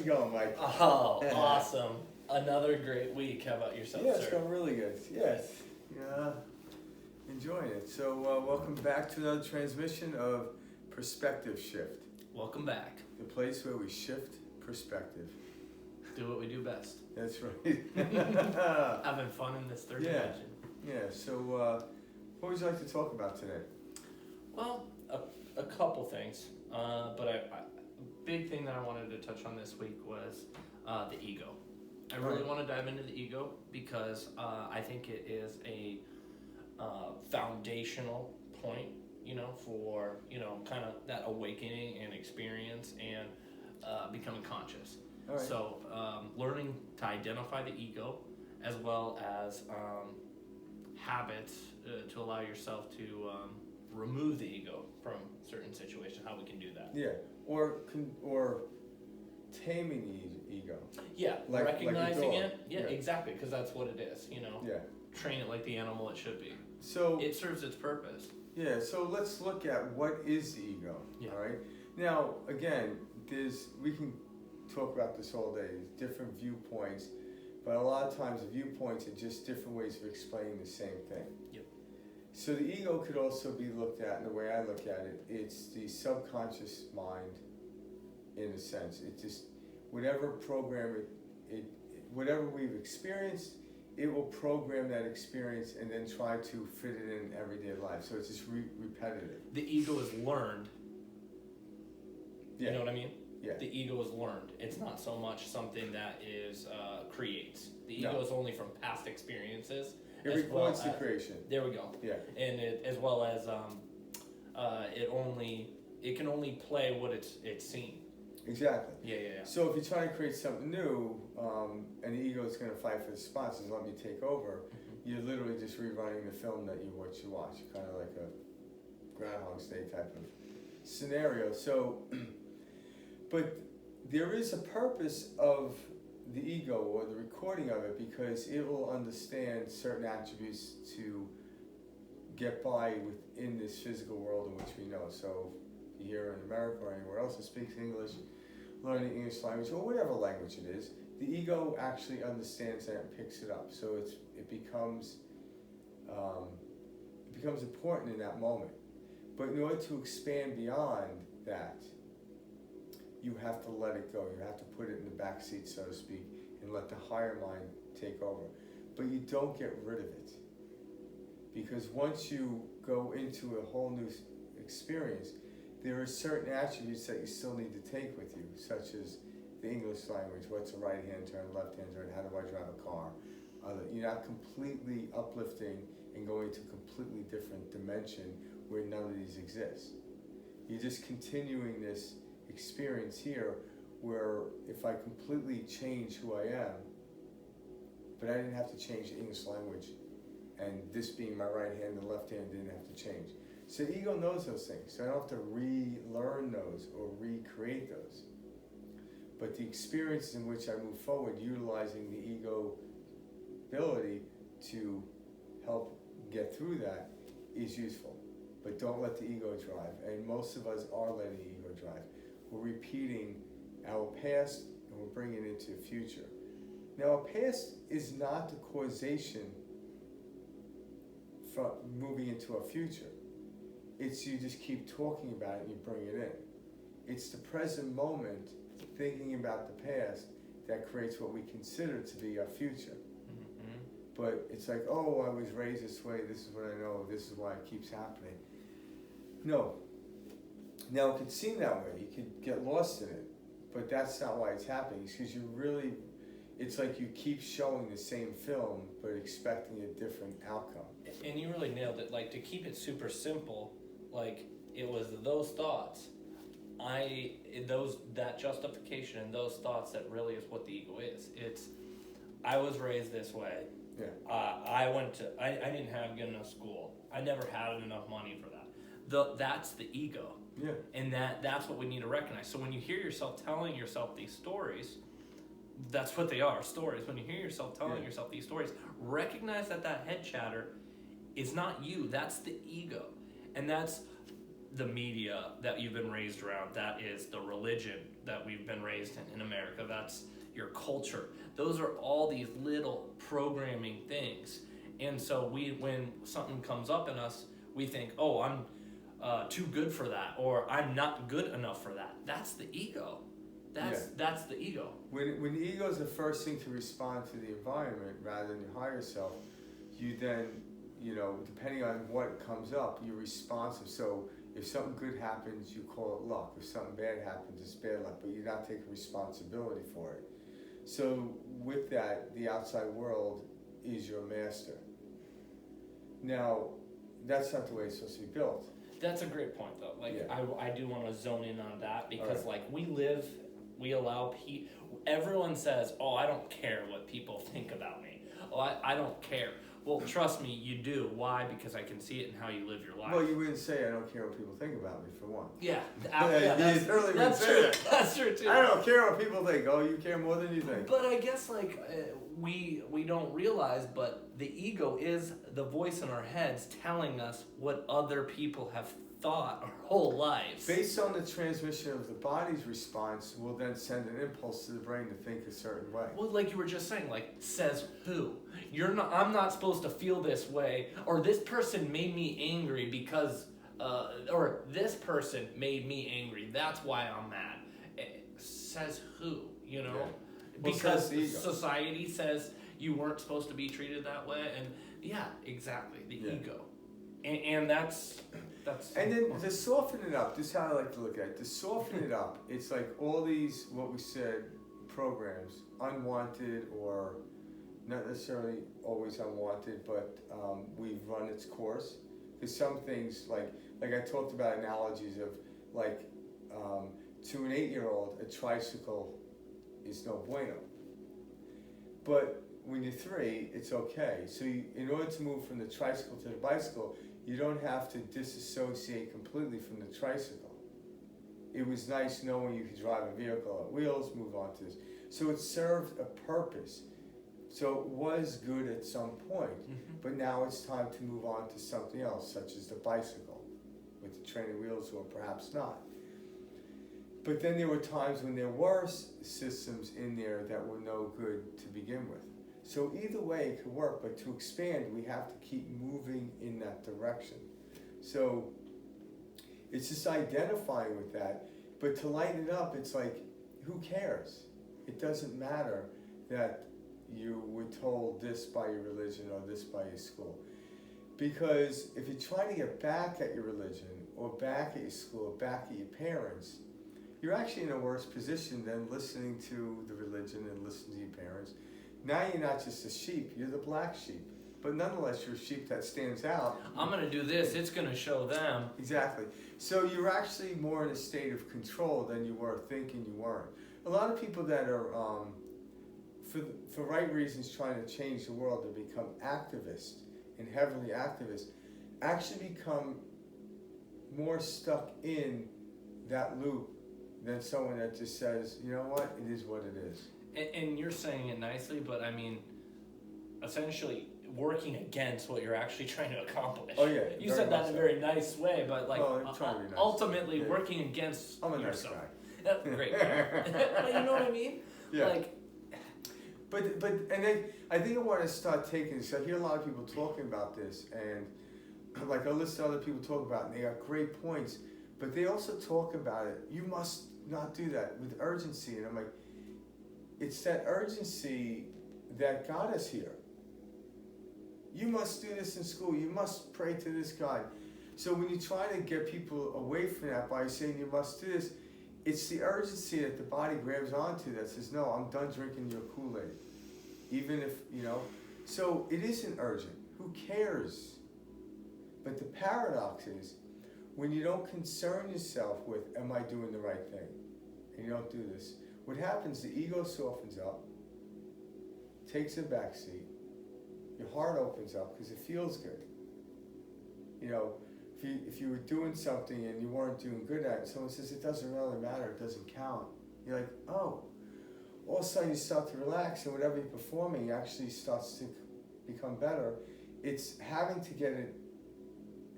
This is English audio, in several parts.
going, Mike? Oh, awesome. Another great week. How about yourself, Yeah, it's sir? going really good. Yes. Yeah, enjoying it. So, welcome back to another transmission of Perspective Shift, Welcome back. the place where we shift perspective. Do what we do best. That's right. Having fun in this third Yeah. dimension. Yeah, so what would you like to talk about today? Well, a couple things. But a big thing that I wanted to touch on this week was the ego. I really want to dive into the ego because I think it is a foundational point, for, kind of that awakening and experience and becoming conscious. All right. So learning to identify the ego as well as habits to allow yourself to remove the ego from certain situations, how we can do that. Yeah, or taming the ego. Yeah, Like a recognizing dog. it. Yeah, Yeah. exactly, because that's what it is, Yeah. Train it like the animal it should be. So It serves its purpose. yeah, so let's look at what is the ego. Yeah. All right. Now, again, we can talk about this all day. Different viewpoints, but a lot of times the viewpoints are just different ways of explaining the same thing. Yep. So the ego could also be looked at, and the way I look at it, it's the subconscious mind. In a sense, it just whatever program whatever we've experienced, it will program that experience and then try to fit it in everyday life. So it's just repetitive. The ego is learned. Yeah. You know what I mean? Yeah. The ego is learned. It's not so much something that is creates. The No. ego is only from past experiences. It as records well the as- creation. There we go. Yeah. And it, as well as it can only play what it's seen. Exactly. Yeah. So if you're trying to create something new, and the ego is going to fight for the spots and let me take over, you're literally just rerunning the film that you watch, kind of like a Groundhog's Day type of scenario. So, but there is a purpose of the ego or the recording of it because it will understand certain attributes to get by within this physical world in which we know. So here in America or anywhere else that speaks English, learning English language or whatever language it is, the ego actually understands that and picks it up. So it becomes important in that moment. But in order to expand beyond that, you have to let it go. You have to put it in the back seat, so to speak, and let the higher mind take over. But you don't get rid of it. Because once you go into a whole new experience, there are certain attributes that you still need to take with you, such as the English language, what's a right-hand turn, left-hand turn, how do I drive a car? You're not completely uplifting and going to a completely different dimension where none of these exist. You're just continuing this experience here where if I completely change who I am, but I didn't have to change the English language, and this being my right hand and left hand didn't have to change. So the ego knows those things, so I don't have to relearn those or recreate those. But the experiences in which I move forward, utilizing the ego ability to help get through that is useful. But don't let the ego drive, and most of us are letting the ego drive. We're repeating our past and we're bringing it into the future. Now, our past is not the causation from moving into our future. It's you just keep talking about it and you bring it in. It's the present moment thinking about the past that creates what we consider to be our future. Mm-hmm. But it's like, oh, I was raised this way, this is what I know, this is why it keeps happening. No. Now, it could seem that way, you could get lost in it, but that's not why it's happening. It's because it's like you keep showing the same film, but expecting a different outcome. And you really nailed it. Like, to keep it super simple, like, it was those thoughts, that justification and those thoughts that really is what the ego is. I was raised this way. Yeah. I didn't have good enough school. I never had enough money for that. That's the ego. Yeah. And that's what we need to recognize. So when you hear yourself telling yourself these stories, that's what they are, stories. When you hear yourself telling yourself these stories, recognize that head chatter is not you. That's the ego. And that's the media that you've been raised around. That is the religion that we've been raised in America. That's your culture. Those are all these little programming things. And so when something comes up in us, we think, oh, I'm too good for that, or I'm not good enough for that. That's the ego. That's the ego. When the ego is the first thing to respond to the environment rather than your higher self, you then, depending on what comes up, you're responsive. So if something good happens, you call it luck. If something bad happens, it's bad luck, but you're not taking responsibility for it. So with that, the outside world is your master. Now, that's not the way it's supposed to be built. That's a great point, though. Like, Yeah. I do want to zone in on that because, Alright. like, we allow everyone says, oh, I don't care what people think about me. Oh, I don't care. Well, trust me, you do. Why? Because I can see it in how you live your life. Well, you wouldn't say I don't care what people think about me, for one. Yeah, You certainly wouldn't that's say true. that. That's true too. I don't care what people think. Oh, you care more than you think. But I guess we don't realize, but the ego is the voice in our heads telling us what other people have thought our whole lives. Based on the transmission of the body's response, will then send an impulse to the brain to think a certain way. Well, like you were just saying, like, says who? I'm not supposed to feel this way, or this person made me angry because, or this person made me angry. That's why I'm mad. Says who? Yeah. Well, Because says the ego. society says you weren't supposed to be treated that way, and yeah, exactly, the ego, and that's. And then to soften it up, this is how I like to look at it. To soften it up, it's like all these, what we said, programs, unwanted or not necessarily always unwanted, but we've run its course. Because some things, like I talked about analogies of, like, to an 8-year-old, a tricycle is no bueno. But when you're 3, it's okay. So in order to move from the tricycle to the bicycle, you don't have to disassociate completely from the tricycle. It was nice knowing you could drive a vehicle on wheels, move on to this. So it served a purpose. So it was good at some point, but now it's time to move on to something else, such as the bicycle, with the training wheels or perhaps not. But then there were times when there were systems in there that were no good to begin with. So either way it could work, but to expand, we have to keep moving in that direction. So it's just identifying with that, but to lighten it up, it's like, who cares? It doesn't matter that you were told this by your religion or this by your school. Because if you try to get back at your religion or back at your school, or back at your parents, you're actually in a worse position than listening to the religion and listening to your parents. Now you're not just a sheep, you're the black sheep. But nonetheless, you're a sheep that stands out. I'm going to do this, it's going to show them. Exactly. So you're actually more in a state of control than you were thinking you weren't. A lot of people that are, for right reasons, trying to change the world, to become activists and heavily activists, actually become more stuck in that loop than someone that just says, you know what, it is what it is. And you're saying it nicely, but I mean, essentially working against what you're actually trying to accomplish. Oh yeah. You said that in a very nice way, but like I'm trying to be nice. ultimately working against I'm a nice yourself. guy. That's great. But you know what I mean? Yeah. Like, But and then I think I want to start taking this. I hear a lot of people talking about this, and like I listen to other people talk about it, and they got great points, but they also talk about it. You must not do that with urgency, and I'm like, it's that urgency that got us here. You must do this in school. You must pray to this God. So when you try to get people away from that by saying you must do this, it's the urgency that the body grabs onto that says, no, I'm done drinking your Kool-Aid. Even if, so it isn't urgent. Who cares? But the paradox is, when you don't concern yourself with, am I doing the right thing? And you don't do this. What happens, the ego softens up, takes a back seat, your heart opens up because it feels good. If you were doing something and you weren't doing good at it, someone says it doesn't really matter, it doesn't count. You're like, oh. All of a sudden you start to relax, and whatever you're performing actually starts to become better. It's having to get it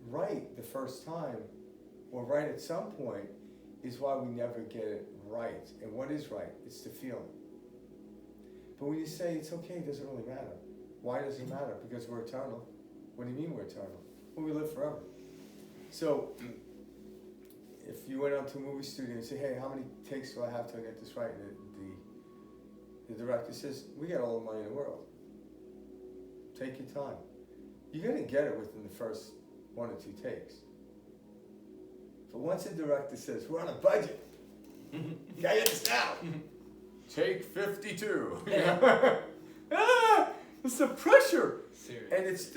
right the first time or right at some point, is why we never get it right. And what is right? It's the feeling. But when you say it's okay, it doesn't really matter. Why does it matter? Because we're eternal. What do you mean we're eternal? Well, we live forever. So, if you went out to a movie studio and say, hey, how many takes do I have to get this right? And the director says, we got all the money in the world. Take your time. You're gonna get it within the first 1 or 2 takes. But once the director says, we're on a budget, you gotta get this now. Take 52. It's the pressure. Seriously. And it's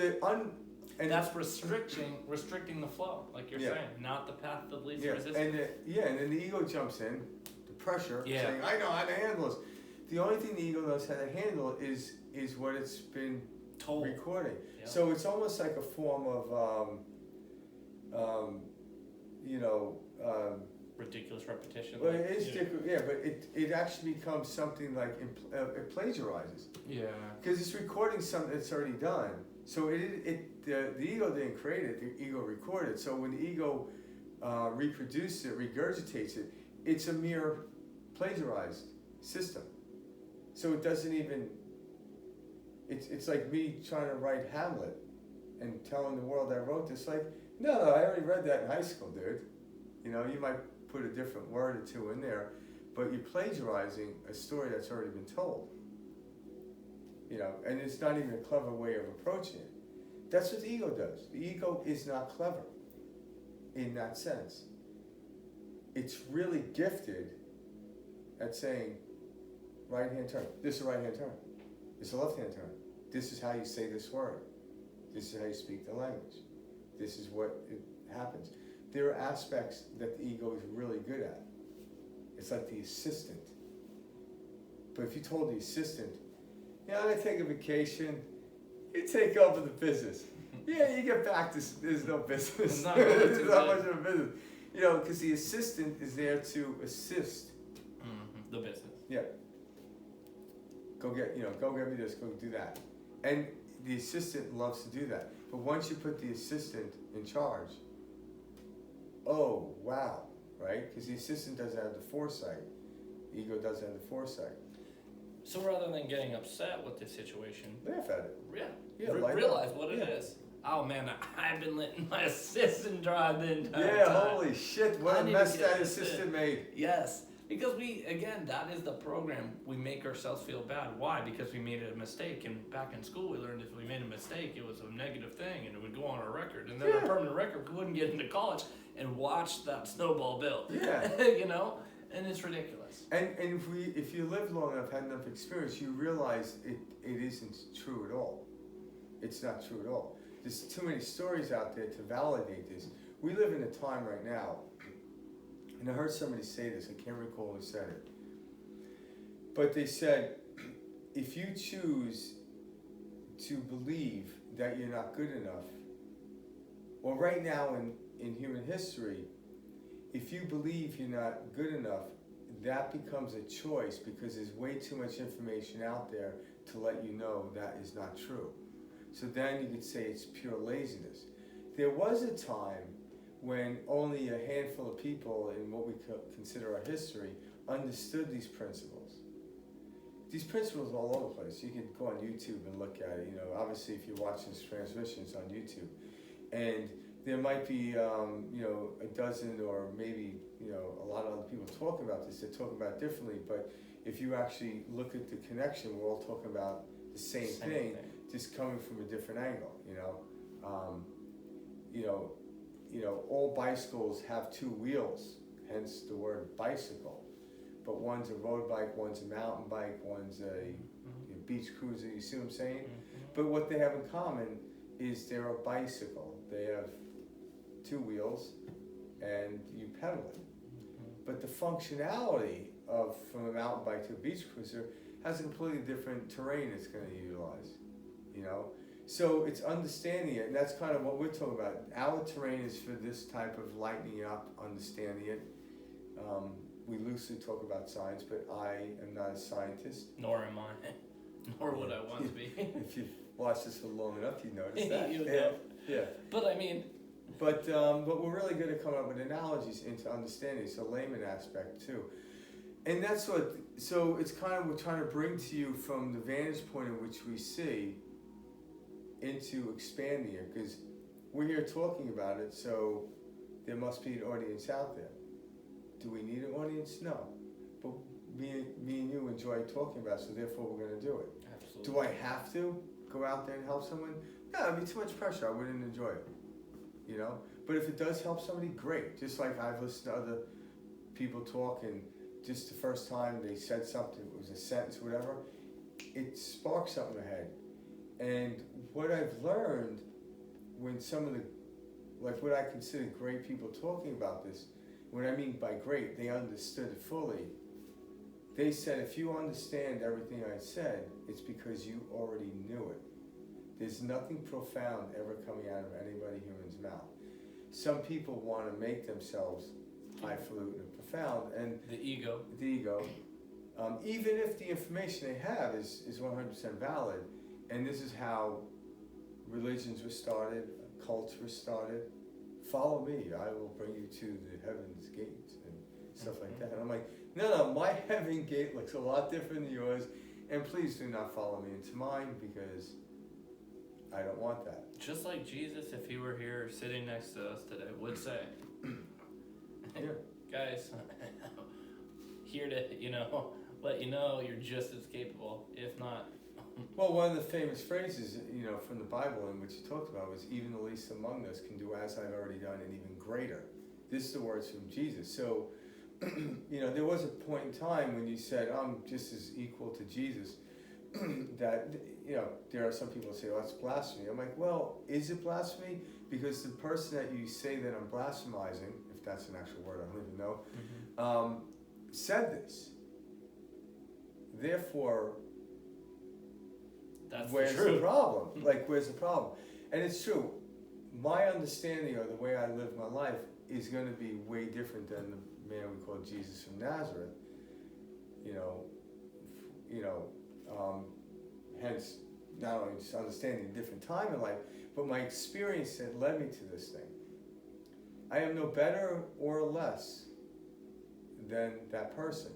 And that's restricting the flow, like you're saying, not the path of least resistance. And then the ego jumps in, the pressure, saying, I know how to handle this. The only thing the ego knows how to handle is what it's been told. Recording. Yep. So it's almost like a form of, ridiculous repetition. well, it is but it actually becomes something like it plagiarizes. Yeah. Because it's recording something that's already done. So the ego didn't create it, the ego recorded it. So when the ego reproduces it, regurgitates it, it's a mere plagiarized system. So it doesn't even, it's like me trying to write Hamlet and telling the world I wrote this, like, no, I already read that in high school, dude. You know, you might put a different word or two in there, but you're plagiarizing a story that's already been told. You know, and it's not even a clever way of approaching it. That's what the ego does. The ego is not clever in that sense. It's really gifted at saying, right-hand turn. This is a right-hand turn. This is a left-hand turn. This is how you say this word. This is how you speak the language. This is what it happens. There are aspects that the ego is really good at. It's like the assistant. But if you told the assistant, yeah, I'm gonna take a vacation, you take over the business. Yeah, you get back to, there's no business. There's not much of a business. You know, because the assistant is there to assist. The business. Yeah. Go get me this, go do that. And the assistant loves to do that. But once you put the assistant in charge, oh, wow, right? Because the assistant doesn't have the foresight. The ego doesn't have the foresight. So rather than getting upset with the situation, Laugh at it. realize what it is. Oh man, I've been letting my assistant drive the entire time. Yeah, holy shit, what a mess that assistant made. Yes, because that is the program. We make ourselves feel bad. Why? Because we made a mistake. And back in school, we learned if we made a mistake, it was a negative thing, and it would go on our record. And then our permanent record, we wouldn't get into college and watch that snowball build. Yeah. You know? And it's ridiculous. And if you live long enough, had enough experience, you realize it isn't true at all. It's not true at all. There's too many stories out there to validate this. We live in a time right now, and I heard somebody say this, I can't recall who said it, but they said, if you choose to believe that you're not good enough, or right now in human history, if you believe you're not good enough, that becomes a choice because there's way too much information out there to let you know that is not true. So then you could say it's pure laziness. There was a time when only a handful of people in what we consider our history understood these principles. These principles are all over the place. You can go on YouTube and look at it. You know, obviously if you're watching this transmission, it's on YouTube. And there might be, a dozen or maybe, a lot of other people talking about this. They're talking about it differently, but if you actually look at the connection, we're all talking about the same thing, just coming from a different angle, all bicycles have 2 wheels, hence the word bicycle. But one's a road bike, one's a mountain bike, one's a beach cruiser, you see what I'm saying? Mm-hmm. But what they have in common is they're a bicycle. They have 2 wheels and you pedal it. But the functionality from a mountain bike to a beach cruiser has a completely different terrain it's going to utilize, So it's understanding it, and that's kind of what we're talking about. Our terrain is for this type of lightening up, understanding it. We loosely talk about science, but I am not a scientist. Nor am I. Nor would I want to be. If you've watched this for long enough, you notice that. You know. Yeah. But I mean, But we're really good at coming up with analogies into understanding, so layman aspect too. And that's what, so it's kind of, we're trying to bring to you from the vantage point in which we see into expanding it, because we're here talking about it, so there must be an audience out there. Do we need an audience? No. But me and you enjoy talking about it, so therefore we're going to do it. Absolutely. Do I have to go out there and help someone? No, it'd be too much pressure. I wouldn't enjoy it. You know? But if it does help somebody, great. Just like I've listened to other people talk, and just the first time they said something, it was a sentence, whatever, it sparked something in my head. And what I've learned when some of the, like what I consider great people talking about this, what I mean by great, they understood it fully. They said, if you understand everything I said, it's because you already knew it. There's nothing profound ever coming out of anybody human's mouth. Some people want to make themselves highfalutin and profound, and the ego. Even if the information they have is 100% valid, and this is how religions were started, cults were started. Follow me, I will bring you to the heaven's gates and stuff like that. And I'm like, no, my heaven gate looks a lot different than yours, and please do not follow me into mine, because I don't want that. Just like Jesus, if he were here sitting next to us today, would say, Yeah. guys, here to, let you know you're just as capable, if not. Well, one of the famous phrases, from the Bible in which he talked about was, even the least among us can do as I've already done, and even greater. This is the words from Jesus. So, there was a point in time when you said, I'm just as equal to Jesus, that, there are some people who say, oh, that's blasphemy. I'm like, well, is it blasphemy? Because the person that you say that I'm blasphemizing, if that's an actual word, I don't even know, said this. Therefore, That's where's the truth. the problem? Like, where's the problem? And it's true. My understanding or the way I live my life is going to be way different than the man we call Jesus from Nazareth. Hence, not only just understanding a different time in life, but my experience that led me to this thing. I am no better or less than that person.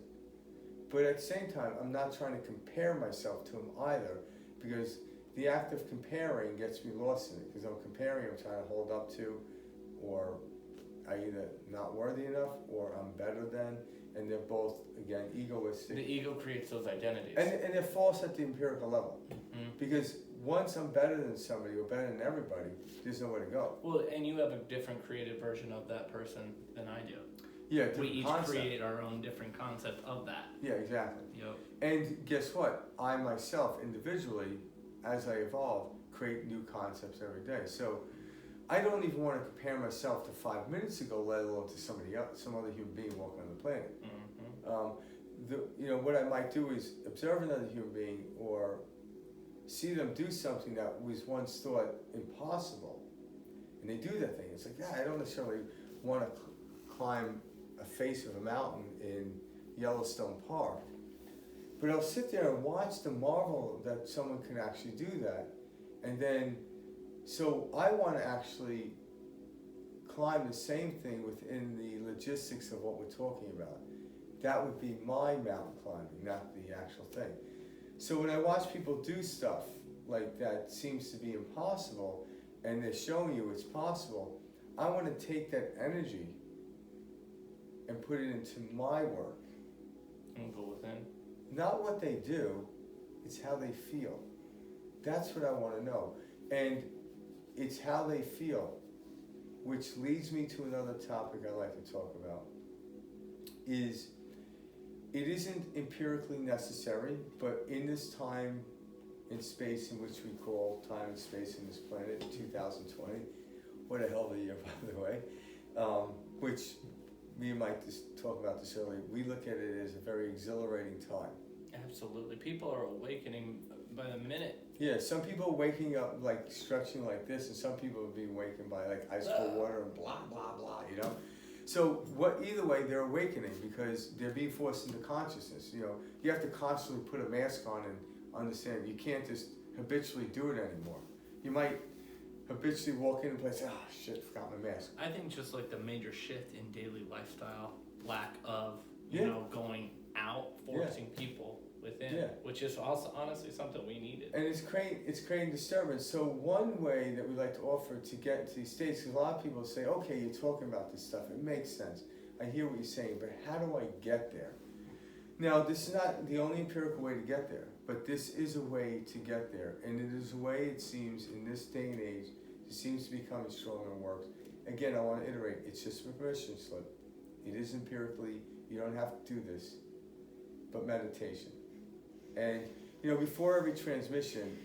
But at the same time, I'm not trying to compare myself to him either, because the act of comparing gets me lost in it. Because I'm comparing, I'm trying to hold up to, or I either not worthy enough, or I'm better than, and they're both, again, egoistic. The ego creates those identities. And they're false at the empirical level. Mm-hmm. Because once I'm better than somebody, or better than everybody, there's nowhere to go. Well, and you have a different creative version of that person than I do. Yeah, we each concept. create our own different concept of that. Yeah, exactly. Yep. And guess what? I myself, individually, as I evolve, create new concepts every day. So I don't even want to compare myself to 5 minutes ago, let alone to somebody else, some other human being walking on the planet. Mm-hmm. What I might do is observe another human being or see them do something that was once thought impossible, and they do that thing. It's like, yeah, I don't necessarily want to climb a face of a mountain in Yellowstone Park, but I'll sit there and watch the marvel that someone can actually do that. And then, so I want to actually climb the same thing within the logistics of what we're talking about. That would be my mountain climbing, not the actual thing. So when I watch people do stuff like that seems to be impossible, and they're showing you it's possible, I want to take that energy and put it into my work. And go within. Not what they do, it's how they feel. That's what I want to know. And it's how they feel, which leads me to another topic I like to talk about, is it isn't empirically necessary, but in this time and space in which we call time and space in this planet, 2020, what a hell of a year, by the way, which me and Mike just talked about this earlier, we look at it as a very exhilarating time. Absolutely. People are awakening by the minute. Yeah, some people are waking up like stretching like this, and some people are being awakened by like ice cold water and blah, blah, blah, So either way, they're awakening because they're being forced into consciousness. You have to constantly put a mask on and understand you can't just habitually do it anymore. You might habitually walk in a place, oh shit, forgot my mask. I think just like the major shift in daily lifestyle, lack of, you Yeah. know, going out, forcing people within, Yeah. which is also honestly something we needed. And it's creating disturbance. So one way that we like to offer to get into these states, because a lot of people say, okay, you're talking about this stuff, it makes sense. I hear what you're saying, but how do I get there? Now, this is not the only empirical way to get there, but this is a way to get there. And it is a way, it seems, in this day and age, it seems to be becoming stronger and works. Again, I want to iterate, it's just a permission slip. It is empirically, you don't have to do this, but meditation. And, you know, before every transmission,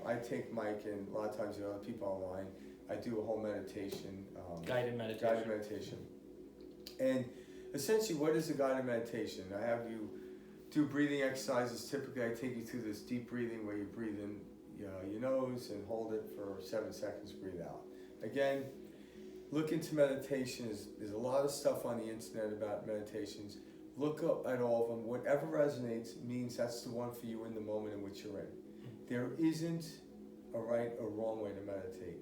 I take Mike, and a lot of times, you know, other people online, I do a whole meditation. Guided meditation. Guided meditation. And essentially, what is a guided meditation? I have you do breathing exercises. Typically, I take you through this deep breathing where you breathe in your nose and hold it for 7 seconds, breathe out. Again, look into meditation. There's a lot of stuff on the internet about meditations. Look up at all of them. Whatever resonates means that's the one for you in the moment in which you're in. There isn't a right or wrong way to meditate.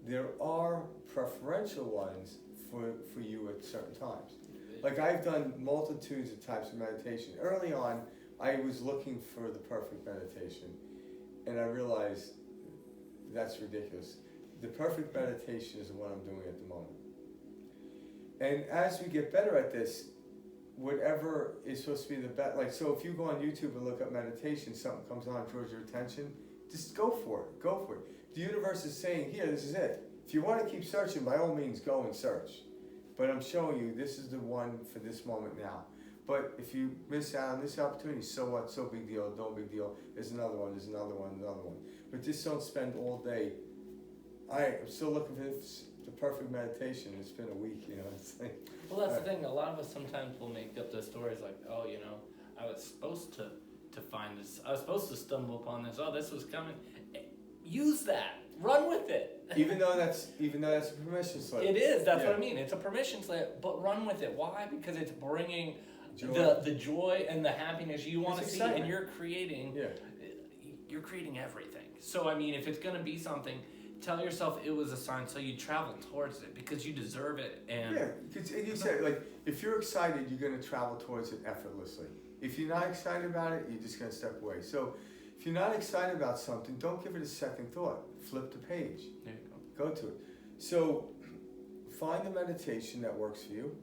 There are preferential ones for you at certain times. Like I've done multitudes of types of meditation. Early on, I was looking for the perfect meditation, and I realized that's ridiculous. The perfect meditation is the one I'm doing at the moment. And as we get better at this, whatever is supposed to be the best, like, so if you go on YouTube and look up meditation, something comes on, draws your attention, just go for it, go for it. The universe is saying, here, this is it. If you want to keep searching, by all means, go and search. But I'm showing you, this is the one for this moment now. But if you miss out on this opportunity, so what, so big deal, no big deal, there's another one, there's another one, another one. But just don't spend all day, I'm still looking for the perfect meditation, it's been a week, you know, it's like. Well, that's the thing. A lot of us sometimes will make up the stories like, oh, you know, I was supposed to find this. I was supposed to stumble upon this. Oh, this was coming. Use that. Run with it. Even though that's a permission slip. It is. That's Yeah. what I mean. It's a permission slip, but run with it. Why? Because it's bringing Joy. the joy and the happiness you want to It's see, excitement. and you're creating. Yeah. You're creating everything. So I mean, if it's gonna be something, tell yourself it was a sign, so you travel towards it because you deserve it. And Yeah, because you said, like, if you're excited, you're going to travel towards it effortlessly. If you're not excited about it, you're just going to step away. So if you're not excited about something, don't give it a second thought. Flip the page. there you go. Go to it. So find a meditation that works for you,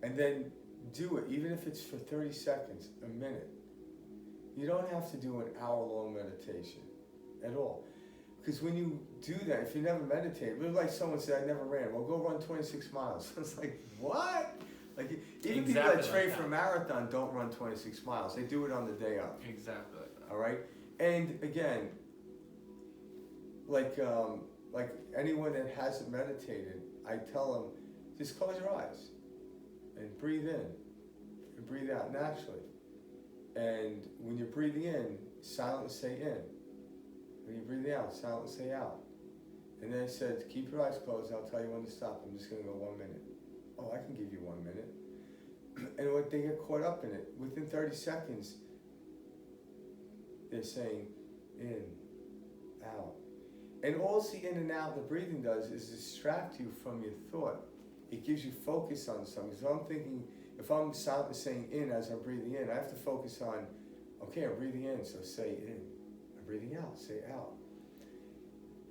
and then do it, even if it's for 30 seconds, a minute. You don't have to do an hour-long meditation at all. Because when you do that, if you never meditate, it's like someone said, I never ran. Well, go run 26 miles. It's like, what? Like, even people Exactly that train like for a marathon don't run 26 miles. They do it on the day of. Exactly like that. All right? And again, like anyone that hasn't meditated, I tell them, just close your eyes and breathe in and breathe out naturally. And when you're breathing in, silently say in. When you're breathing out, silently say out. And then I said, keep your eyes closed, I'll tell you when to stop. I'm just going to go 1 minute. Oh, I can give you 1 minute. And what they get caught up in it, within 30 seconds, they're saying in, out. And all the in and out the breathing does is distract you from your thought. It gives you focus on something. So I'm thinking, if I'm silently saying in as I'm breathing in, I have to focus on, okay, I'm breathing in, so say in. I'm breathing out, say out.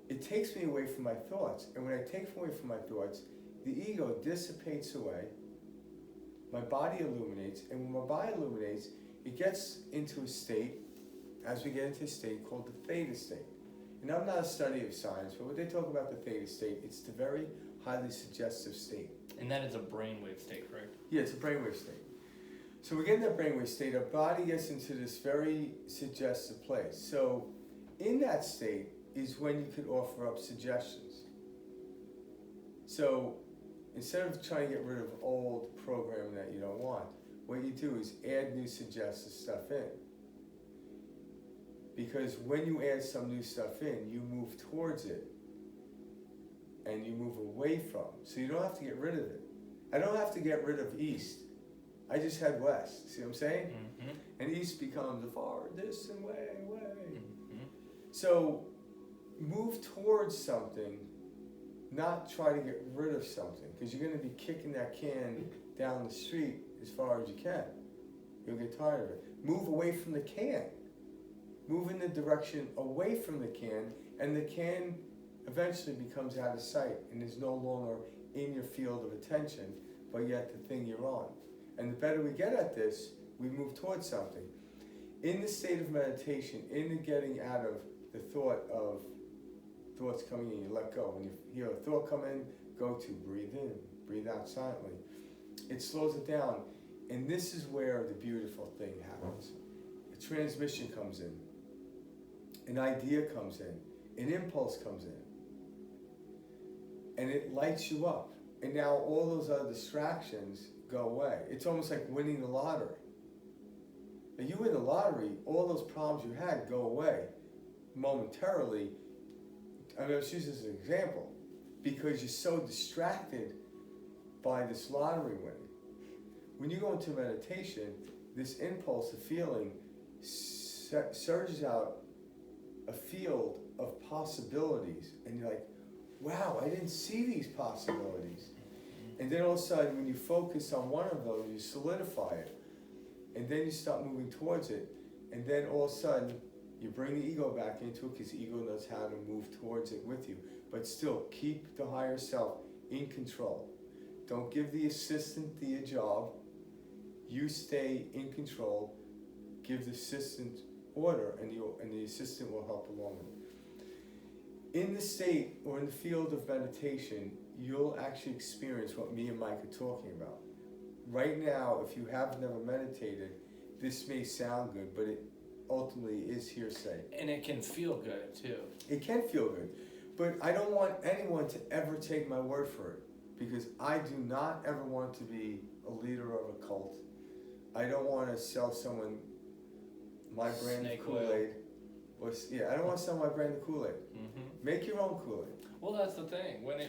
It takes me away from my thoughts. And when I take away from my thoughts, the ego dissipates away, my body illuminates, and when my body illuminates, it gets into a state, as we get into a state called the theta state. And I'm not a study of science, but when they talk about the theta state, it's the very highly suggestive state. And that is a brainwave state, correct? Yeah, it's a brainwave state. So we get in that brainwave state, our body gets into this very suggestive place. So in that state is when you could offer up suggestions. So instead of trying to get rid of old programming that you don't want, what you do is add new suggestive stuff in. Because when you add some new stuff in, you move towards it and you move away from. So you don't have to get rid of it. I don't have to get rid of east. I just head west. See what I'm saying? Mm-hmm. And east becomes the far distant way. Mm-hmm. So move towards something, not try to get rid of something, because you're going to be kicking that can down the street as far as you can. You'll get tired of it. Move away from the can. Move in the direction away from the can, and the can eventually becomes out of sight and is no longer in your field of attention, but yet the thing you're on. And the better we get at this, we move towards something. In the state of meditation, in the getting out of the thought of thoughts coming in, you let go. When you hear a thought come in, go to breathe in, breathe out silently. It slows it down. And this is where the beautiful thing happens. A transmission comes in. An idea comes in. An impulse comes in. And it lights you up. And now all those other distractions go away. It's almost like winning the lottery. Now you win the lottery, all those problems you had go away momentarily. I mean, let's use this as an example. Because you're so distracted by this lottery winning. When you go into meditation, this impulse of feeling surges out a field of possibilities. And you're like, wow, I didn't see these possibilities. And then all of a sudden, when you focus on one of those, you solidify it. And then you start moving towards it. And then all of a sudden, you bring the ego back into it because the ego knows how to move towards it with you. But still, keep the higher self in control. Don't give the assistant the job. You stay in control. Give the assistant order, and the assistant will help along with it. In the state or in the field of meditation, you'll actually experience what me and Mike are talking about. Right now, if you have never meditated, this may sound good, but it ultimately is hearsay. And it can feel good too. It can feel good, but I don't want anyone to ever take my word for it, because I do not ever want to be a leader of a cult. I don't want to sell someone my brand of Kool-Aid. I don't want to sell my brand of Kool-Aid. Mm-hmm. Make your own Kool-Aid. Well, that's the thing. When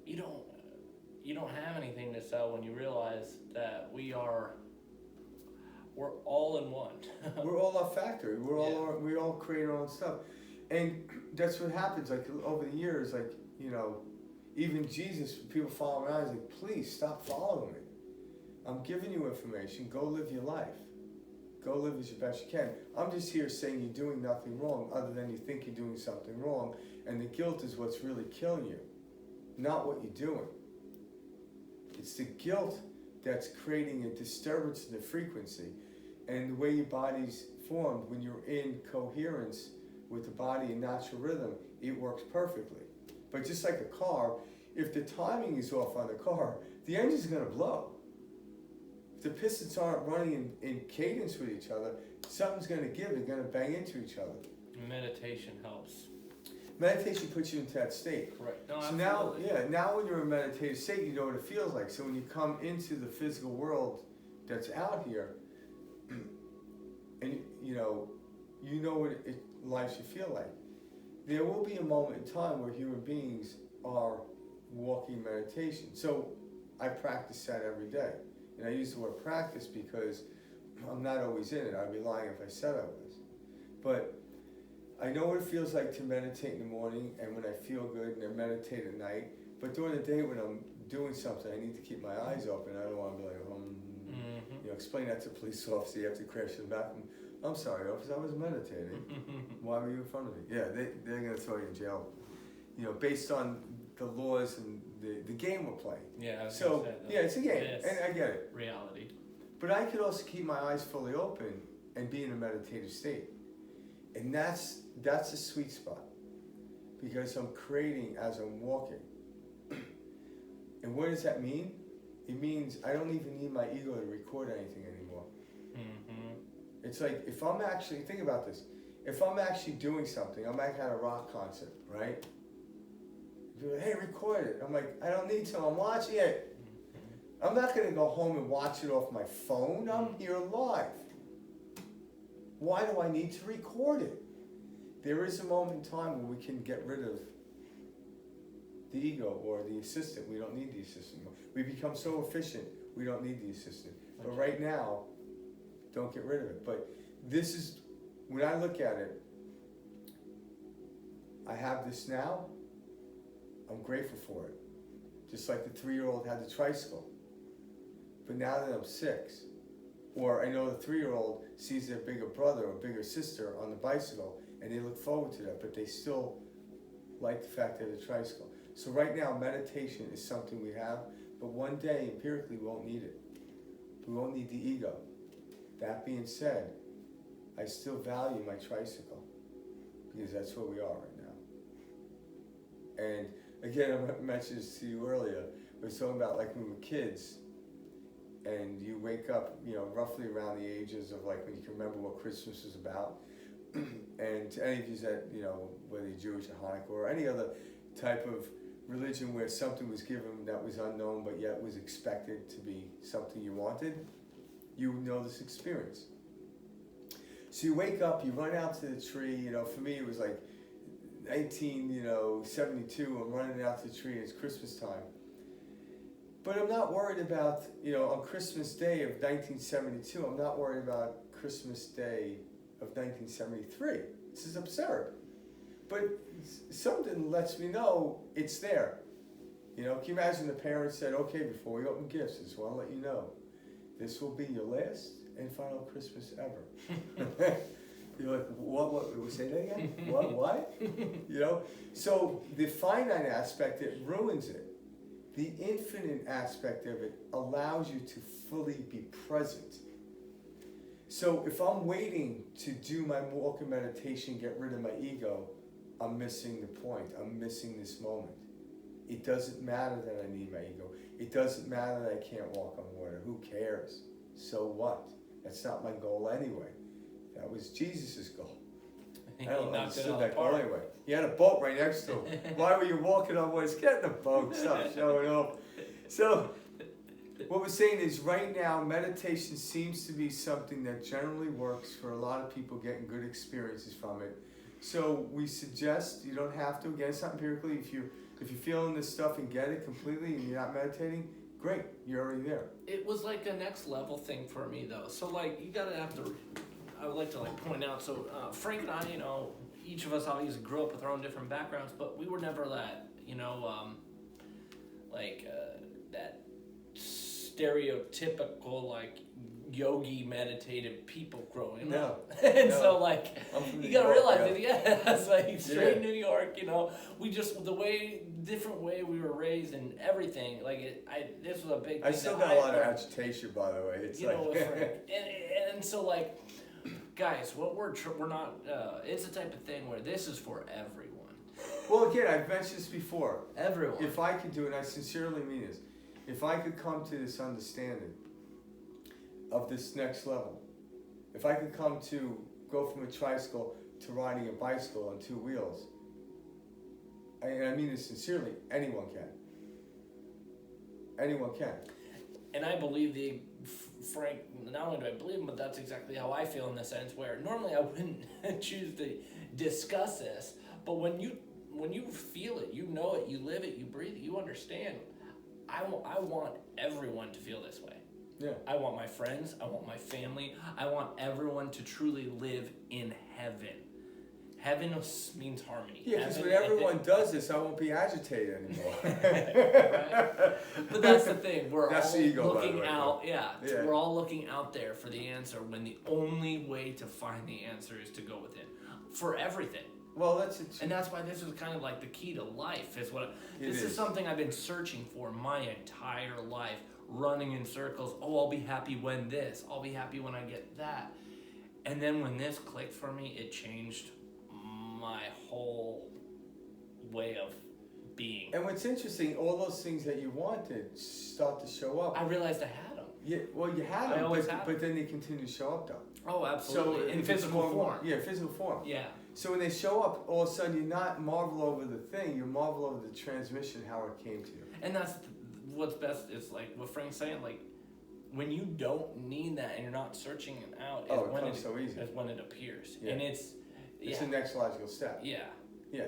you don't have anything to sell when you realize that we're all in one. We're all a factory. We all create our own stuff, and that's what happens. Like over the years, like even Jesus, people follow him around. He's like, please stop following me. I'm giving you information. Go live your life. Go live as best you can. I'm just here saying you're doing nothing wrong, other than you think you're doing something wrong, and the guilt is what's really killing you, not what you're doing. It's the guilt that's creating a disturbance in the frequency, and the way your body's formed, when you're in coherence with the body and natural rhythm, it works perfectly. But just like a car, if the timing is off on the car, the engine's going to blow. If the pistons aren't running in cadence with each other, something's going to give. They're going to bang into each other. Meditation helps. Meditation puts you into that state. Correct. No, So absolutely. now when you're in meditative state, you know what it feels like. So when you come into the physical world that's out here, and you know what life should feel like. There will be a moment in time where human beings are walking meditation. So I practice that every day. And I use the word practice because I'm not always in it. I'd be lying if I said I was. But I know what it feels like to meditate in the morning and when I feel good, and I meditate at night. But during the day when I'm doing something, I need to keep my eyes open. I don't want to be like, explain that to a police officer. You have to crash in the back. I'm sorry, officer, I was meditating. Why were you in front of me? Yeah, they're going to throw you in jail. Based on the laws and the game we're playing. Yeah. So, it's a game, Yes. and I get it. Reality. But I could also keep my eyes fully open and be in a meditative state. And that's a sweet spot, because I'm creating as I'm walking. And what does that mean? It means I don't even need my ego to record anything anymore. Mm-hmm. It's like, if I'm actually, think about this, if I'm actually doing something, I'm like at a rock concert, right? You're like, hey, record it. I'm like, I don't need to, I'm watching it. Mm-hmm. I'm not gonna go home and watch it off my phone, I'm here live. Why do I need to record it? There is a moment in time when we can get rid of the ego or the assistant. We don't need the assistant. We become so efficient, we don't need the assistant. But right now, don't get rid of it. But this is, when I look at it, I have this now, I'm grateful for it. Just like the 3-year-old had the tricycle. But now that I'm 6, or I know the 3-year-old sees their bigger brother or bigger sister on the bicycle, and they look forward to that, but they still like the fact they have a tricycle. So right now, meditation is something we have, but one day, empirically, we won't need it. We won't need the ego. That being said, I still value my tricycle, because that's where we are right now. And again, I mentioned this to you earlier, we were talking about like when we were kids, and you wake up, you know, roughly around the ages of like when you can remember what Christmas is about. And to any of you that, you know, whether you're Jewish or Hanukkah or any other type of religion where something was given that was unknown but yet was expected to be something you wanted, you know this experience. So you wake up, you run out to the tree, you know, for me it was like 1972, I'm running out to the tree, it's Christmas time. But I'm not worried about, you know, on Christmas Day of 1972, I'm not worried about Christmas Day of 1973. This is absurd. But something lets me know it's there. You know, can you imagine the parents said, okay, before we open gifts, I just want to let you know, this will be your last and final Christmas ever. You're like, what, say that again? What? You know? So the finite aspect, it ruins it. The infinite aspect of it allows you to fully be present. So if I'm waiting to do my walk and meditation, get rid of my ego, I'm missing the point. I'm missing this moment. It doesn't matter that I need my ego. It doesn't matter that I can't walk on water. Who cares? So what? That's not my goal anyway. That was Jesus' goal. I don't understand that goal anyway. He had a boat right next to him. Why were you walking on water? Get in the boat. Stop showing off. So what we're saying is right now, meditation seems to be something that generally works for a lot of people getting good experiences from it. So we suggest, you don't have to, again, it's not empirically, if you're feeling this stuff and get it completely and you're not meditating, great, you're already there. It was like a next level thing for me though. So like, you gotta have to, I would like to like point out, so Frank and I, you know, each of us obviously grew up with our own different backgrounds, but we were never that, you know, that stereotypical like yogi meditative people growing up. And so like you gotta realize it, it's like straight New York, you know, we just different way we were raised and everything, like this was a big thing. I still got a lot of agitation, by the way. It's like, know, and so like, guys, what we're not, it's the type of thing where this is for everyone. Well, again, I've mentioned this before. Everyone. If I could do it, and I sincerely mean this, if I could come to this understanding of this next level, if I could come to go from a tricycle to riding a bicycle on 2 wheels, and I mean this sincerely, anyone can. Anyone can. And I believe Frank, not only do I believe him, but that's exactly how I feel in the sense where normally I wouldn't choose to discuss this, but when you feel it, you know it, you live it, you breathe it, you understand. I want everyone to feel this way. Yeah. I want my friends, I want my family, I want everyone to truly live in heaven. Heaven means harmony. Yeah, because when everyone does this, I won't be agitated anymore. Right? But that's the thing. We're that's all the ego, looking out. Yeah. We're all looking out there for the answer when the only way to find the answer is to go within. For everything. Well, that's and that's why this is kind of like the key to life. This is something I've been searching for my entire life, running in circles. Oh, I'll be happy when this. I'll be happy when I get that. And then when this clicked for me, it changed my whole way of being. And what's interesting, all those things that you wanted start to show up. I realized I had them. Yeah, well, you had them, I always had them. but then they continue to show up, though. Oh, absolutely. So in physical form. Yeah, physical form. Yeah. So when they show up, all of a sudden you're not marvel over the thing, you marvel over the transmission, how it came to you. And that's what's best is like what Frank's saying, like when you don't need that and you're not searching it out, comes so easy. is when it appears. Yeah. And it's the next logical step. Yeah. Yeah.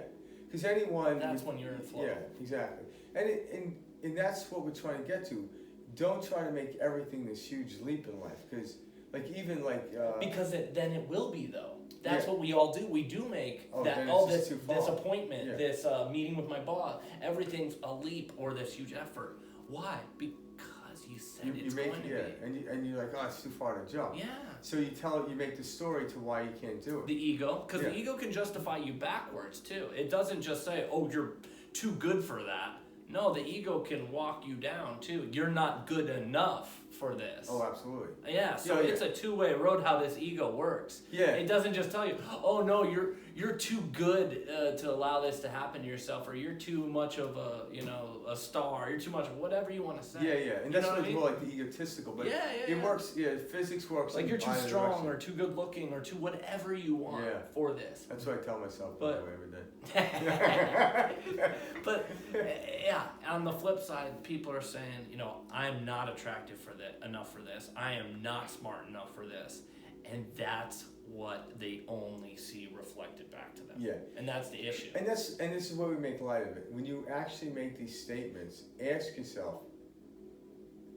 Because anyone... That's when you're in flow. Yeah, exactly. And that's what we're trying to get to. Don't try to make everything this huge leap in life. Because, like, even like... because then it will be, though. That's what we all do. We do make then it's just this too far. this appointment, Yeah. this meeting with my boss. Everything's a leap or this huge effort. Why? Because you said You it's make going to be. and you're like, oh, it's too far to jump. Yeah. So you make the story to why you can't do it. The ego, because the ego can justify you backwards too. It doesn't just say, "Oh, you're too good for that." No, the ego can walk you down too. You're not good enough for this. Oh, absolutely. Yeah, so Yeah, it's a two-way road how this ego works. Yeah. It doesn't just tell you, "Oh no, you're too good to allow this to happen to yourself," or "You're too much of a star. You're too much of whatever you want to say." Yeah, and You that's know what what I it's more like the egotistical, but it yeah. works. Yeah, physics works. Like in you're too either strong direction. or too good looking or too whatever you want Yeah. for this. That's what I tell myself But- every day. But yeah, on the flip side, people are saying, I'm not attractive enough for this. I am not smart enough for this, and that's what they only see reflected back to them. Yeah. And that's the issue. And this is where we make light of it. When you actually make these statements, ask yourself,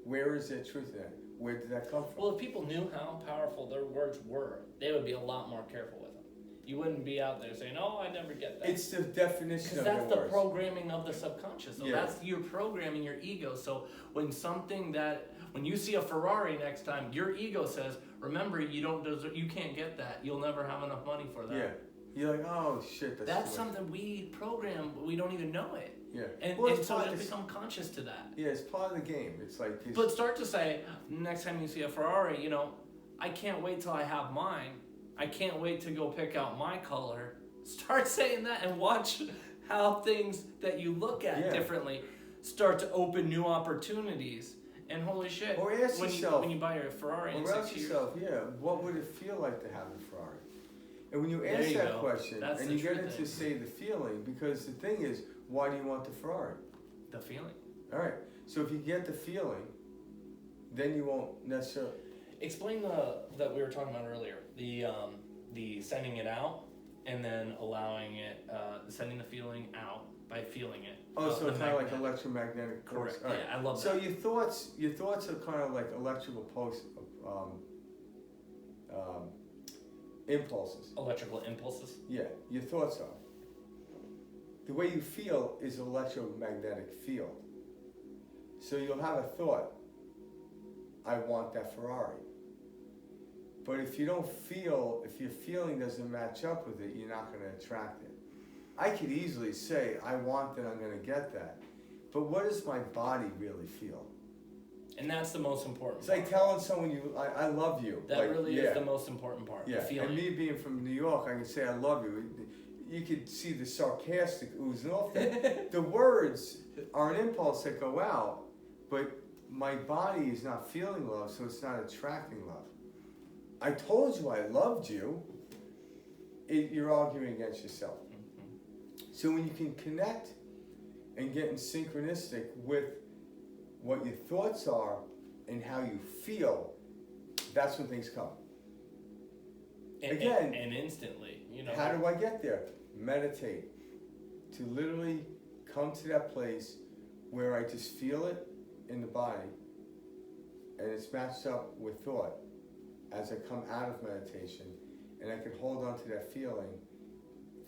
where is there truth in that? Where did that come from? Well, if people knew how powerful their words were, they would be a lot more careful with them. You wouldn't be out there saying, "Oh, I never get that." It's the definition Because of that's the the words. programming of the subconscious. So Yeah. that's you're programming your ego. So when you see a Ferrari next time, your ego says, "Remember, you don't deserve, you can't get that. You'll never have enough money for that." Yeah. You're like, oh shit, That's too much. something we program, but we don't even know it. Yeah. And, Well, and it's so part- just become conscious to that. Yeah, it's part of the game. It's like. But start to say, next time you see a Ferrari, I can't wait till I have mine. I can't wait to go pick out my color. Start saying that and watch how things that you look at Yeah. differently start to open new opportunities. And holy shit, Or ask when yourself. you buy your Ferrari in Or 6 ask years. yourself, what would it feel like to have a Ferrari? And when you There ask you that go. question, That's and the you get true into thing. say the feeling, because the thing is, why do you want the Ferrari? The feeling. All right. So if you get the feeling, then you won't necessarily. Explain that we were talking about earlier. The sending it out and then allowing it, sending the feeling out by feeling it. Oh, so the kind of like magnet. electromagnetic pulse. Correct. All right. Yeah, I love So that. your thoughts are kind of like electrical impulses. Electrical impulses. Yeah, your thoughts are. The way you feel is electromagnetic field. So you'll have a thought, I want that Ferrari. But if you don't feel, if your feeling doesn't match up with it, you're not going to attract it. I could easily say, I want that, I'm going to get that. But what does my body really feel? And that's the most important It's part. like telling someone I love you. That like, really yeah. is the most important part. Yeah, The feeling. and me being from New York, I can say I love you. You could see the sarcastic oozing off that. The words are an impulse that go out, but my body is not feeling love, so it's not attracting love. I told you I loved you. You're arguing against yourself. Mhm. So when you can connect and get in synchronistic with what your thoughts are and how you feel, that's when things come. Again, and instantly, How do I get there? Meditate. To literally come to that place where I just feel it in the body and it's matched up with thought as I come out of meditation and I can hold on to that feeling,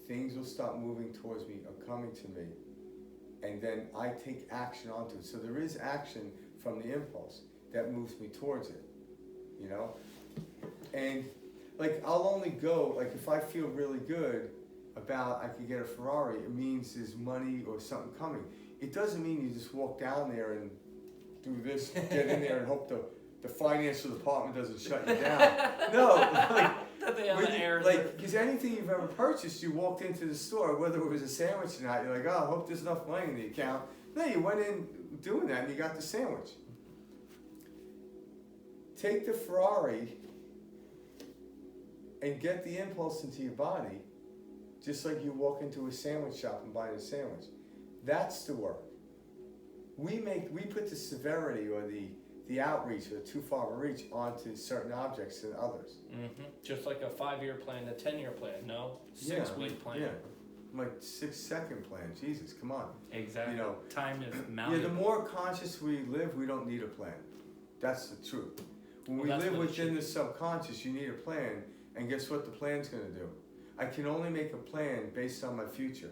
things will start moving towards me or coming to me, and then I take action onto it. So there is action from the impulse that moves me towards it, And like I'll only go, like if I feel really good about I could get a Ferrari, it means there's money or something coming. It doesn't mean you just walk down there and do this, get in there and hope the financial department doesn't shut you down. No, that they have an error. because anything you've ever purchased, you walked into the store, whether it was a sandwich or not, you're like, oh, I hope there's enough money in the account. No, you went in doing that and you got the sandwich. Take the Ferrari and get the impulse into your body, just like you walk into a sandwich shop and buy a sandwich. That's the work. We put the severity or the outreach or too far of a reach onto certain objects than others. Mm-hmm. Just like a 5-year plan, a 10-year plan. No, 6-week plan. Yeah, like 6-second plan. Jesus, come on. Exactly. Time is Yeah, malleable. the more conscious we live, we don't need a plan. That's the truth. When we Well, that's live what it within should the subconscious, you need a plan, And guess what the plan's gonna do? I can only make a plan based on my future.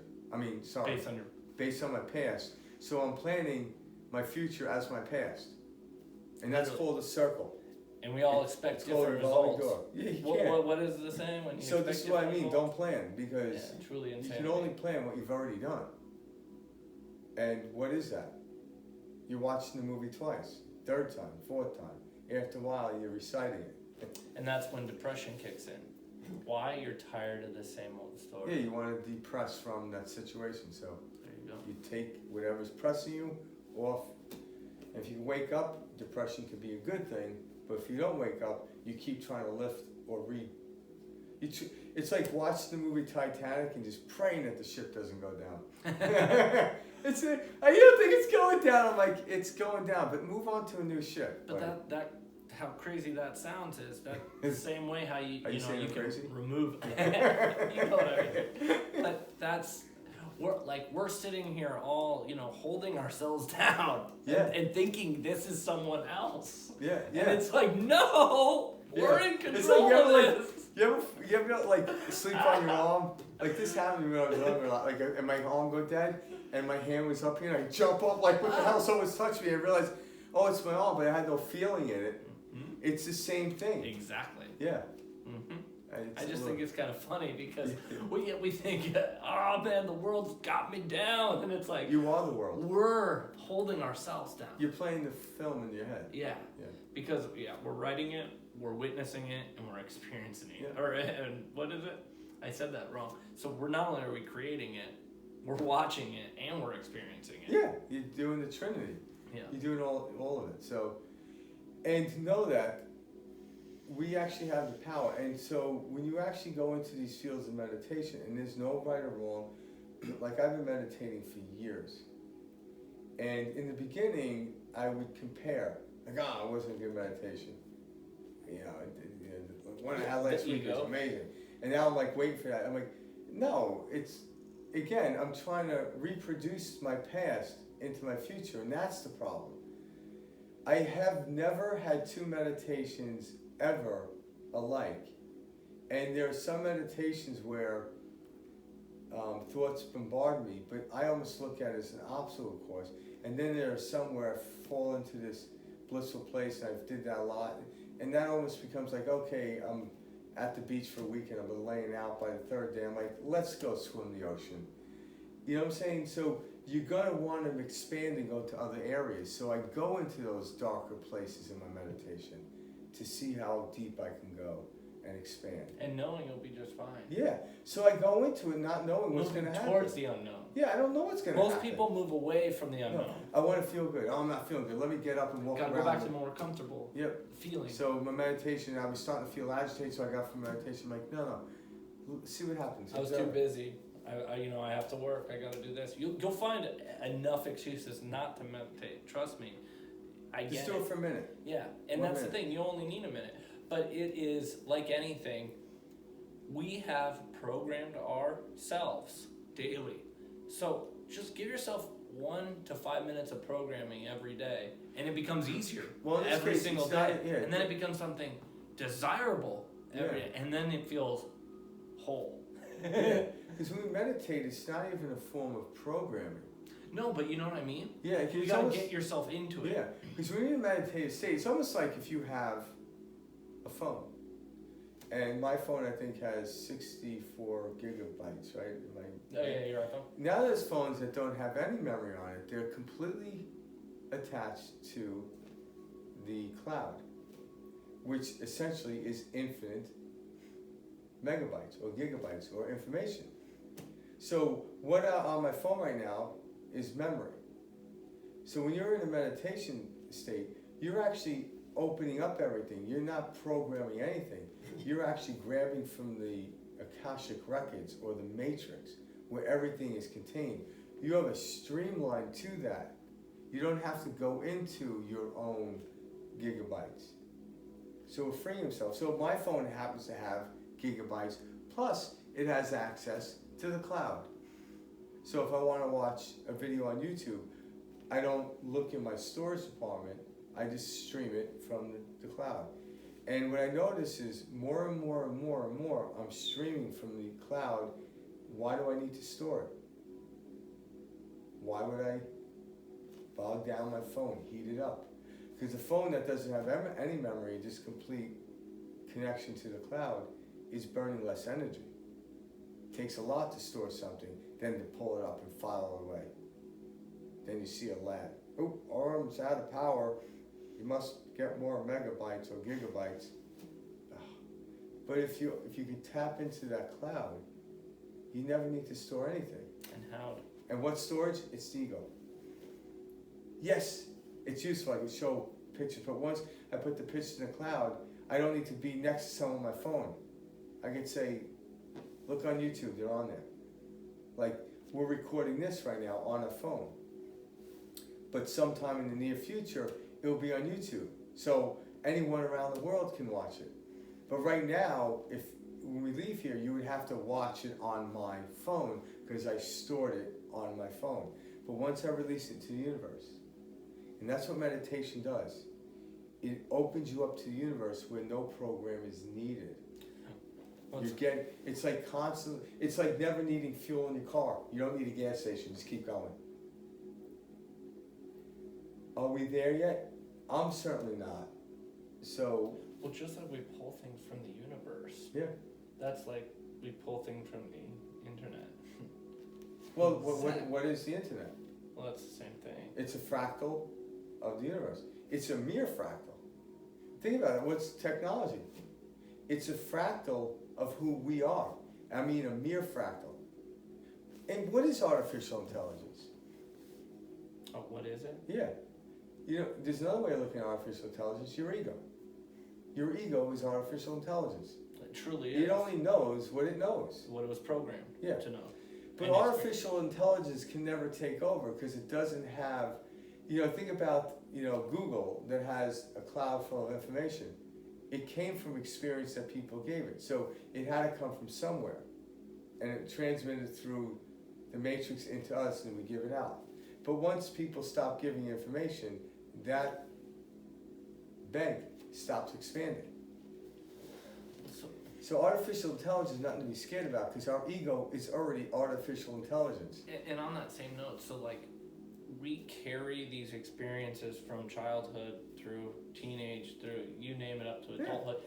Based on my past. So I'm planning my future as my past. And that's Literally. called a circle. And we all expect It's called a different revolving results. door. Yeah, you can't. What is the saying when you So expect this is what I different mean, results? don't plan, because Yeah, truly you insanity. can only plan what you've already done. And what is that? You're watching the movie twice, third time, fourth time. After a while, you're reciting it. And that's when depression kicks in. Why? You're tired of the same old story. Yeah, you want to depress from that situation, so There you go. you take whatever's pressing you off. If you wake up, depression could be a good thing, but if you don't wake up, you keep trying to lift or read. It's like watching the movie Titanic and just praying that the ship doesn't go down. You don't think it's going down. I'm like, it's going down, but move on to a new ship. But Like, that how crazy that sounds is that the same way how Are you you know saying you I'm can crazy? remove you know what I mean. But that's we're sitting here all holding ourselves down Yeah. and thinking this is someone else. yeah, And yeah. it's like no, we're Yeah. in It's control like you of ever, this. You ever like sleep on your arm? Like this happened when I was younger. Like, and my arm go dead, and my hand was up here, and I jump up like, what the hell? Someone's touched me. I realized, oh, it's my arm, but I had no feeling in it. Mhm. It's the same thing. Exactly. Yeah. Hmm. It's I just a think it's kind of funny because we think, oh man, the world's got me down, and it's like you are the world. we're holding ourselves down. You're playing the film in your head. Yeah. Yeah. Because we're writing it, we're witnessing it, and we're experiencing it. Yeah. And what is it? I said that wrong. So we're not only are we creating it, we're watching it, and we're experiencing it. Yeah, you're doing the Trinity. Yeah. You're doing all of it. So, and to know that we actually have the power. And so when you actually go into these fields of meditation, and there's no right or wrong, like I've been meditating for years. And in the beginning, I would compare, like, it wasn't a good meditation. The one I had last The week was ego. amazing. And now I'm like waiting for that. I'm like, no, again, I'm trying to reproduce my past into my future, and that's the problem. I have never had two meditations ever alike. And there are some meditations where thoughts bombard me, but I almost look at it as an obstacle course. And then there are some where I fall into this blissful place, and I did that a lot. And that almost becomes like, okay, I'm at the beach for a weekend, I've been laying out by the third day, I'm like, let's go swim the ocean. You know what I'm saying? So you're gonna want to expand and go to other areas. So I go into those darker places in my meditation to see how deep I can go and expand. And knowing you'll be just fine. Yeah. So I go into it not knowing what's Moving gonna happen. towards the unknown. Yeah, I don't know what's gonna happen. Most people move away from the unknown. No, I want to feel good. Oh, I'm not feeling good. Let me get up and walk Gotta around. go back to more comfortable Yep. feeling. So my meditation, I was starting to feel agitated, so I got from meditation. I'm like, no, see what happens. I was too busy. I have to work. I got to do this. You'll find enough excuses not to meditate. Trust me. I get Just do it for a minute. Yeah, and 1 that's minute. the thing. You only need a minute. But it is like anything. We have programmed ourselves daily. So just give yourself 1 to 5 minutes of programming every day, and it becomes easier Well, in this every case, single it's day. not- yeah. And then it becomes something desirable every Yeah. day, and then it feels whole. Because when we meditate, it's not even a form of programming. No, but you know what I mean? Yeah, You it's gotta almost, get yourself into it. yeah. Because when you're in a meditative state, it's almost like if you have a phone. And my phone, I think, has 64 gigabytes, right? Oh yeah, you're right though. Now there's phones that don't have any memory on it. They're completely attached to the cloud, which essentially is infinite megabytes or gigabytes or information. So what on my phone right now is memory. So when you're in a meditation state, you're actually opening up everything. You're not programming anything. You're actually grabbing from the Akashic records or the matrix where everything is contained. You have a streamline to that. You don't have to go into your own gigabytes. So we're freeing yourself. So my phone happens to have gigabytes, plus it has access to the cloud. So if I want to watch a video on YouTube, I don't look in my storage department, I just stream it from the cloud. And what I notice is more and more and more and more, I'm streaming from the cloud. Why do I need to store it? Why would I bog down my phone, heat it up? Because a phone that doesn't have any memory, just complete connection to the cloud, is burning less energy. It takes a lot to store something than to pull it up and file it away. Then you see a lag. Oh, arm's out of power. You must get more megabytes or gigabytes. Ugh. But if you can tap into that cloud, you never need to store anything. And how? And what storage? It's the ego. Yes, it's useful. I can show pictures, but once I put the pictures in the cloud, I don't need to be next to someone on my phone. I can say, look on YouTube, they're on there. Like, we're recording this right now on a phone. But sometime in the near future, it will be on YouTube. So anyone around the world can watch it. But right now, when we leave here, you would have to watch it on my phone because I stored it on my phone. But once I release it to the universe, and that's what meditation does, it opens you up to the universe where no program is needed. It's like constant. It's like never needing fuel in your car. You don't need a gas station. Just keep going. Are we there yet? I'm certainly not. So. Well, just like we pull things from the universe. Yeah. That's like we pull things from the internet. Well, what is the internet? Well, that's the same thing. It's a fractal of the universe. It's a mere fractal. Think about it. What's technology? It's a fractal of who we are. I mean, a mere fractal. And what is artificial intelligence? Oh, what is it? Yeah. You know, there's another way of looking at artificial intelligence, your ego. Your ego is artificial intelligence. It truly is. It only knows what it knows. What it was programmed to know. But artificial intelligence can never take over because it doesn't have, think about, Google that has a cloud full of information. It came from experience that people gave it. So it had to come from somewhere. And it transmitted through the matrix into us and we give it out. But once people stop giving information, that bank stops expanding. So artificial intelligence is nothing to be scared about because our ego is already artificial intelligence. And on that same note, so like we carry these experiences from childhood through teenage, through you name it, up to adulthood.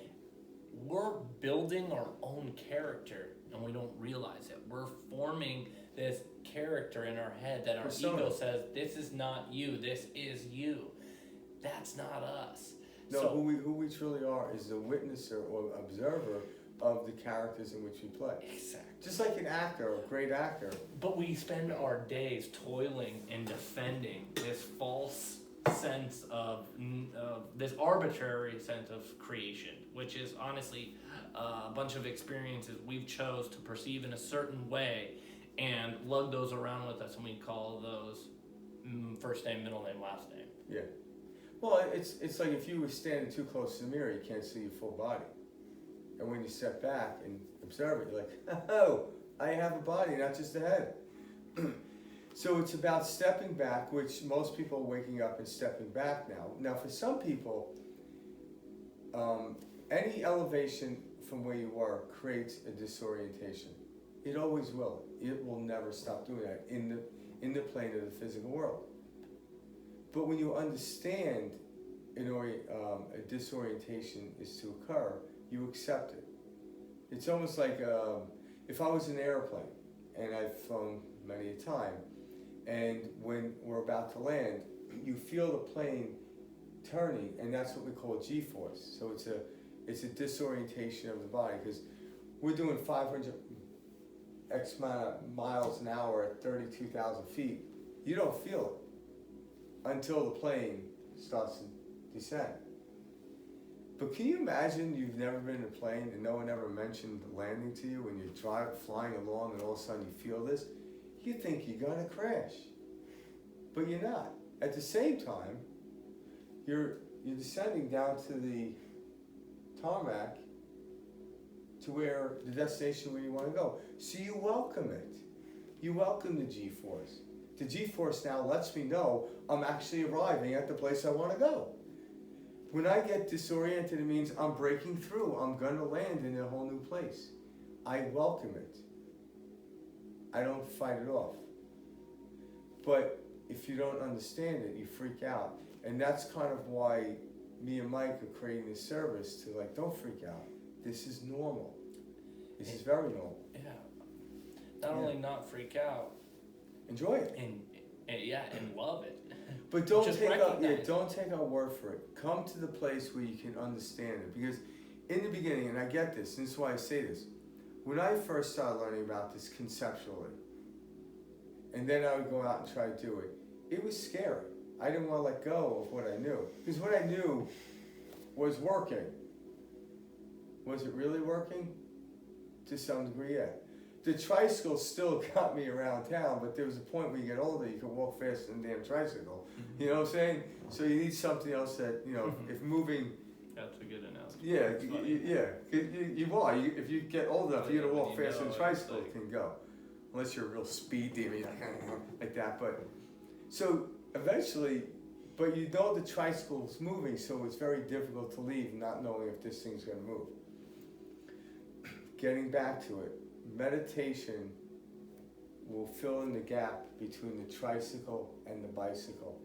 We're building our own character and we don't realize it. We're forming this character in our head that our ego says, this is not you, this is you. That's not us. No, so, who we truly are is the witnesser or observer of the characters in which we play. Exactly. Just like an actor, a great actor. But we spend our days toiling and defending this false sense of this arbitrary sense of creation, which is honestly a bunch of experiences we've chose to perceive in a certain way and lug those around with us, and we call those first name, middle name, last name. Yeah. Well, it's like if you were standing too close to the mirror, you can't see your full body. And when you step back and observe it, you're like, oh, I have a body, not just a head. So it's about stepping back, which most people are waking up and stepping back now. Now, for some people, any elevation from where you are creates a disorientation. It always will. It will never stop doing that in the plane of the physical world. But when you understand a disorientation is to occur, you accept it. It's almost like if I was in an airplane, and I've flown many a time, and when we're about to land, you feel the plane turning, and that's what we call G-force. So it's a disorientation of the body, because we're doing 500 X amount of miles an hour at 32,000 feet. You don't feel it until the plane starts to descend. But can you imagine you've never been in a plane and no one ever mentioned landing to you when you're flying along and all of a sudden you feel this? You think you're gonna crash, but you're not. At the same time, you're descending down to the tarmac to where the destination where you want to go. So you welcome it. You welcome the G-force. The G-force now lets me know I'm actually arriving at the place I want to go. When I get disoriented, it means I'm breaking through. I'm gonna land in a whole new place. I welcome it. I don't fight it off. But if you don't understand it, you freak out. And that's kind of why me and Mike are creating this service to like, don't freak out. This is normal. This is very normal. Yeah. Not only not freak out, Enjoy it. and love it. But don't Just take recognize don't take our word for it. Come to the place where you can understand it. Because in the beginning, and I get this, and this is why I say this, when I first started learning about this conceptually, and then I would go out and try to do it, it was scary. I didn't want to let go of what I knew. Because what I knew was working. Was it really working? To some degree, yeah. The tricycle still got me around town, but there was a point where you get older, you can walk faster than a damn tricycle. Mm-hmm. You know what I'm saying? So you need something else that, you know, if moving, That's a good analogy. yeah, That's funny. you are. If you get old enough, you're going to walk When you faster than a know, it's tricycle like- can go. Unless you're a real speed demon, like that. But, so eventually, but you know the tricycle's moving, so it's very difficult to leave not knowing if this thing's going to move. Getting back to it, meditation will fill in the gap between the tricycle and the bicycle.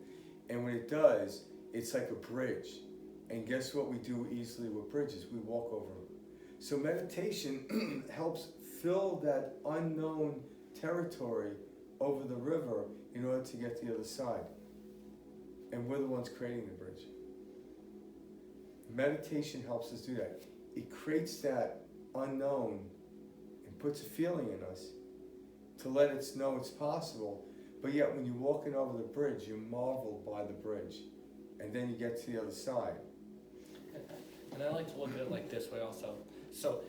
And when it does, it's like a bridge. And guess what we do easily with bridges? We walk over them. So meditation helps fill that unknown territory over the river in order to get to the other side. And we're the ones creating the bridge. Meditation helps us do that. It creates that unknown and puts a feeling in us to let us know it's possible. But yet when you're walking over the bridge, you're marveled by the bridge. And then you get to the other side. And I like to look at it like this way also. So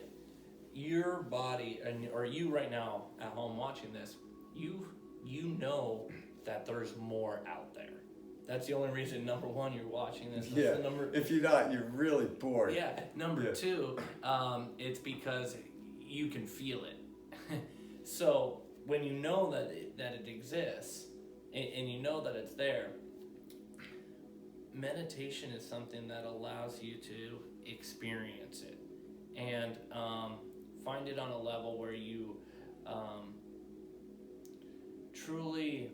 your body, or you right now at home watching this, you know that there's more out there. That's the only reason, number one, you're watching this. That's Yeah, the number, if you're not, you're really bored. yeah, number Yeah. two, it's because you can feel it. So when you know that it exists, and you know that it's there, meditation is something that allows you to experience it and find it on a level where you truly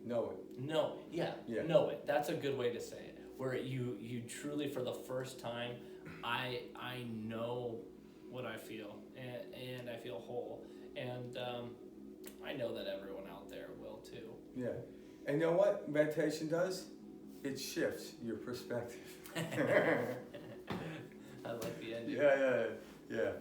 Know it. know Yeah. know it. That's a good way to say it, where you truly, for the first time, I know what I feel, and I feel whole, and I know that everyone out there will too. Yeah. And you know what meditation does? It shifts your perspective. I like the ending. Yeah.